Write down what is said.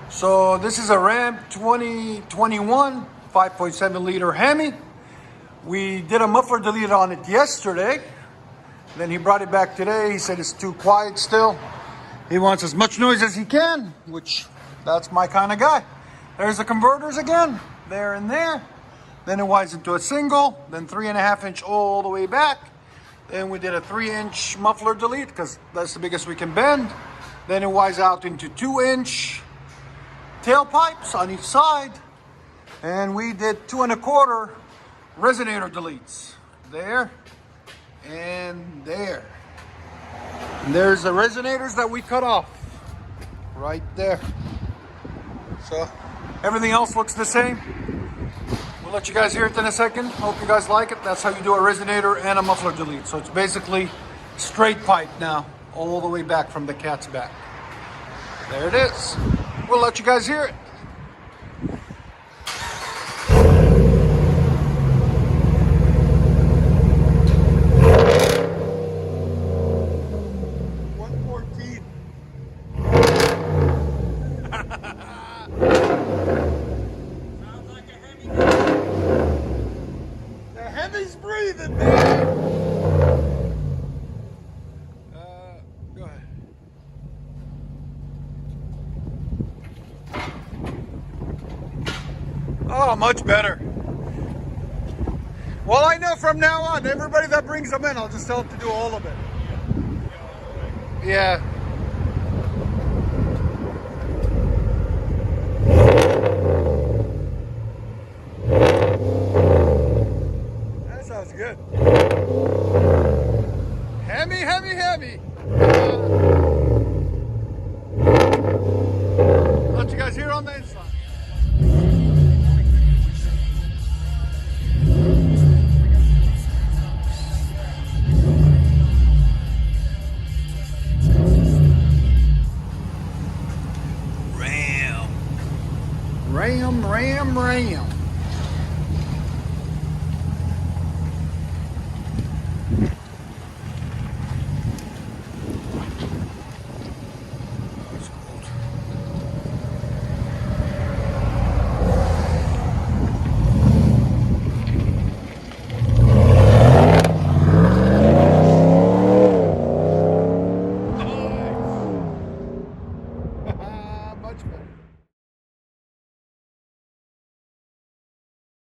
So this is a Ram 2021 5.7 liter Hemi. We did a muffler delete on it yesterday. Then he brought it back today. He said it's too quiet still. He wants as much noise as he can, which that's my kind of guy. There's the converters again, there and there. Then it winds into a single, then 3.5 inch all the way back. Then we did a 3-inch muffler delete because that's the biggest we can bend. Then it winds out into 2-inch tailpipes on each side. And we did 2.25 resonator deletes. There and there. And there's the resonators that we cut off right there. So everything else looks the same. We'll let you guys hear it in a second. Hope you guys like it. That's how you do a resonator and a muffler delete. So it's basically straight pipe now, all the way back from the cat's back. There it is. We'll let you guys hear it. Hemi's breathing, man. Go ahead. Oh, much better. Well, I know from now on, everybody that brings them in, I'll just tell them to do all of it. Yeah. Sounds good. Hemi. Let you guys hear on the inside.